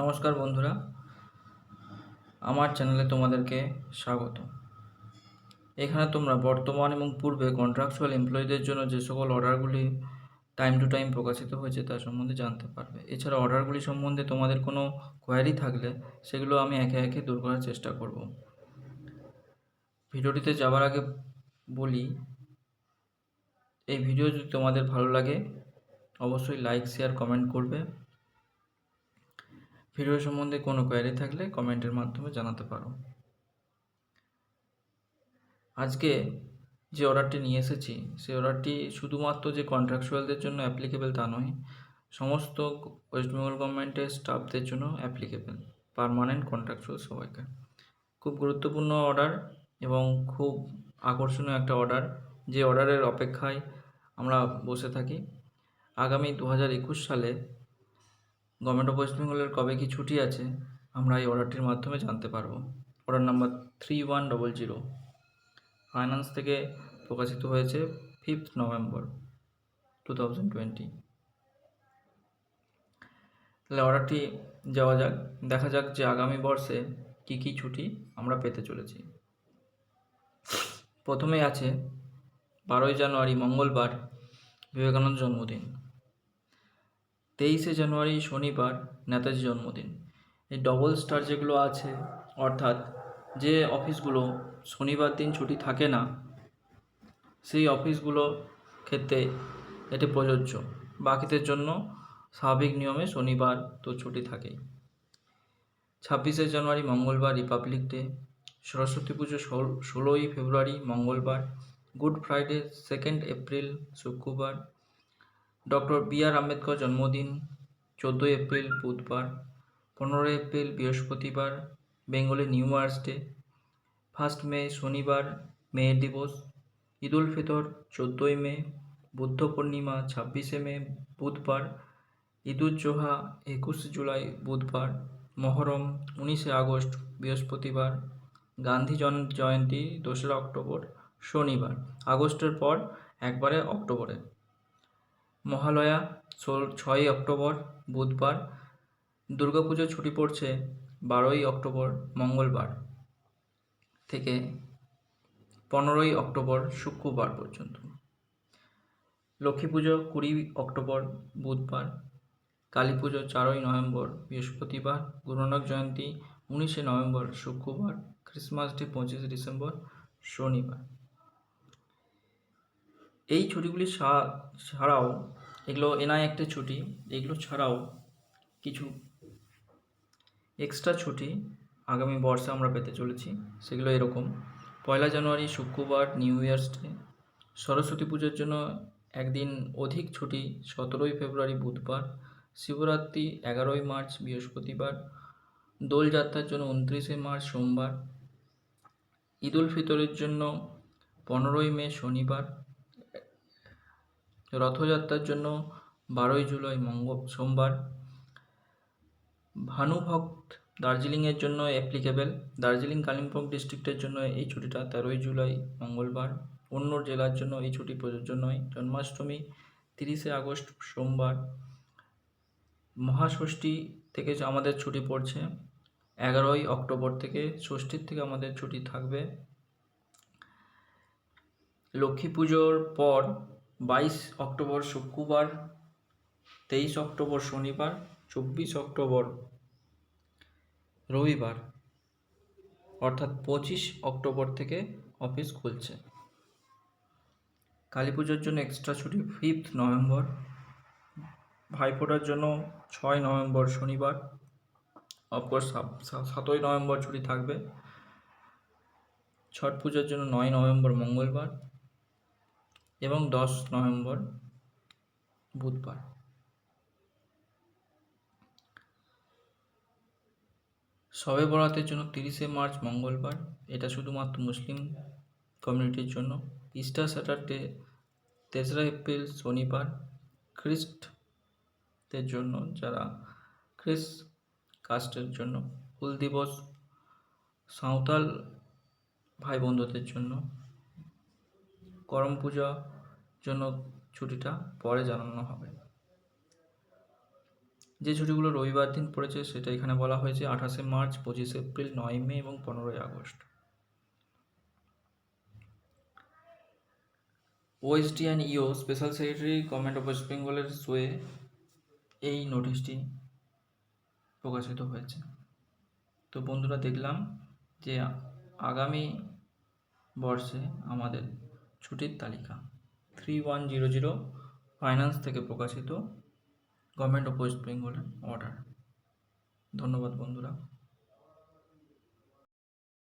নমস্কার বন্ধুরা, আমার চ্যানেলে তোমাদেরকে স্বাগত। এখানে তোমরা বর্তমান এবং পূর্বে কন্ট্রাকচুয়াল এমপ্লয়ীদের জন্য যে সকল অর্ডারগুলি টাইম টু টাইম প্রকাশিত হয়েছে তার সম্বন্ধে জানতে পারবে। এছাড়া অর্ডারগুলি সম্বন্ধে তোমাদের কোনো কোয়ারি থাকলে সেগুলো আমি একে একে দূর করার চেষ্টা করব। ভিডিওটিতে যাওয়ার আগে বলি, এই ভিডিও যদি তোমাদের ভালো লাগে অবশ্যই লাইক, শেয়ার, কমেন্ট করবে। ভিডিও সম্বন্ধে কোনো কোয়ারি থাকলে কমেন্টের মাধ্যমে জানাতে পারো। আজকে যে অর্ডারটি নিয়ে এসেছি সেই অর্ডারটি শুধুমাত্র যে কন্ট্রাকচুয়ালদের জন্য অ্যাপ্লিকেবল তা নয়, সমস্ত ওয়েস্ট বেঙ্গল গভর্নমেন্টের স্টাফদের জন্য অ্যাপ্লিকেবল, পার্মানেন্ট কন্ট্রাকচুয়াল সবাইকে। খুব গুরুত্বপূর্ণ অর্ডার এবং খুব আকর্ষণীয় একটা অর্ডার, যে অর্ডারের অপেক্ষায় আমরা বসে থাকি। আগামী 2021 সালে গভর্নমেন্ট অফ ওয়েস্ট বেঙ্গলের কবে কি ছুটি আছে আমরা এই অর্ডারটির মাধ্যমে জানতে পারবো। অর্ডার নাম্বার 3100 ফাইন্যান্স থেকে প্রকাশিত হয়েছে 5 নভেম্বর 2020। তাহলে অর্ডারটি যাওয়া যাক, দেখা যাক যে আগামী বর্ষে কী কী ছুটি আমরা পেতে চলেছি। প্রথমেই আছে 12ই জানুয়ারি মঙ্গলবার বিবেকানন্দ জন্মদিন, 23শে জানুয়ারি শনিবার নেতাজি জন্মদিন। এই ডবল স্টার যেগুলো আছে, অর্থাৎ যে অফিসগুলো শনিবার দিন ছুটি থাকে না সেই অফিসগুলো ক্ষেত্রে এটি প্রযোজ্য। বাকিদের জন্য স্বাভাবিক নিয়মে শনিবার তো ছুটি থাকেই। 26শে জানুয়ারি মঙ্গলবার রিপাবলিক ডে, সরস্বতী পুজো 16ই ফেব্রুয়ারি মঙ্গলবার, গুড ফ্রাইডে 2 এপ্রিল শুক্রবার, ডক্টর বি.আর. আম্বেদকর জন্মদিন 14 এপ্রিল বুধবার, 15 এপ্রিল বৃহস্পতিবার বেঙ্গলি নিউ ইয়ার্স ডে, 1 মে শনিবার মেয়ের দিবস, ঈদ উল ফিতর 14ই মে, বুদ্ধ পূর্ণিমা 26শে মে বুধবার, ঈদ উজ জোহা 21 জুলাই বুধবার, মহরম 19শে আগস্ট বৃহস্পতিবার, গান্ধী জয়ন্তী 2রা অক্টোবর শনিবার, আগস্টের পর একবারে অক্টোবরে, মহালয়া 6ই অক্টোবর বুধবার, দুর্গাপুজো ছুটি পড়ছে 12ই অক্টোবর মঙ্গলবার থেকে 15ই অক্টোবর শুক্রবার পর্যন্ত, লক্ষ্মী পুজো 20 অক্টোবর বুধবার, কালী পুজো 4ই নভেম্বর বৃহস্পতিবার, গুরু নানক জয়ন্তী 19শে নভেম্বর শুক্রবার, ক্রিসমাস ডে 25শে ডিসেম্বর শনিবার। এই ছুটিগুলি ছাড়াও, এগুলো এনআই একটা ছুটি, এগুলো ছাড়াও কিছু এক্সট্রা ছুটি আগামী বর্ষে আমরা পেতে চলেছি। সেগুলো এরকম: 1 জানুয়ারি শুক্রবার নিউ ইয়ার্স ডে, সরস্বতী পুজোর জন্য একদিন অধিক ছুটি 17ই ফেব্রুয়ারি বুধবার, শিবরাত্রি 11ই মার্চ বৃহস্পতিবার, দোলযাত্রার জন্য 29শে মার্চ সোমবার, ঈদ উল ফিতরের জন্য 15ই মে শনিবার, রথযাত্রার জন্য 12ই জুলাই সোমবার, ভানুভক্ত দার্জিলিংয়ের জন্য অ্যাপ্লিকেবল, দার্জিলিং কালিম্পং ডিস্ট্রিক্টের জন্য এই ছুটিটা 13ই জুলাই মঙ্গলবার, অন্য জেলার জন্য এই ছুটি প্রযোজ্য নয়। জন্মাষ্টমী 30শে আগস্ট সোমবার, মহাষষ্ঠী থেকে আমাদের ছুটি পড়ছে 11ই অক্টোবর থেকে, ষষ্ঠীর থেকে আমাদের ছুটি থাকবে। লক্ষ্মী পুজোর পর 22 অক্টোবর শুক্রবার, 23 অক্টোবর শনিবার, 24 অক্টোবর রবিবার, অর্থাৎ 25 অক্টোবর থেকে অফিস খুলছে। কালী পুজোর জন্য এক্সট্রা ছুটি 5 নভেম্বর, ভাইফোঁটার জন্য 6 নভেম্বর শনিবার, অফকোর্স 7ই নভেম্বর ছুটি থাকবে, ছট পুজোর জন্য 9 নভেম্বর মঙ্গলবার এবং 10 নভেম্বর বুধবার। শবে বরাতের জন্য 30শে মার্চ মঙ্গলবার, এটা শুধুমাত্র মুসলিম কমিউনিটির জন্য। ইস্টার স্যাটারডে 3রা এপ্রিল শনিবার খ্রিস্টদের জন্য, যারা খ্রিস্ট কাস্টের জন্য। হুল দিবস সাঁওতাল ভাই বন্ধুদের জন্য। করম পূজার জন্য ছুটিটা পরে জানানো হবে। যে ছুটিগুলো রবিবার দিন পড়েছে সেটা এখানে বলা হয়েছে 28শে মার্চ, 25শে এপ্রিল, 9ই মে এবং 15ই আগস্ট। ওএসডি অ্যান্ড ইও special secretary government of West বেঙ্গলের সোয়ে এই নোটিশটি প্রকাশিত হয়েছে। তো বন্ধুরা, দেখলাম যে আগামী বর্ষে আমাদের ছুটির তালিকা 3100 ফাইন্যান্স থেকে প্রকাশিত গভর্নমেন্ট অফ ওয়েস্ট বেঙ্গলের অর্ডার। ধন্যবাদ বন্ধুরা।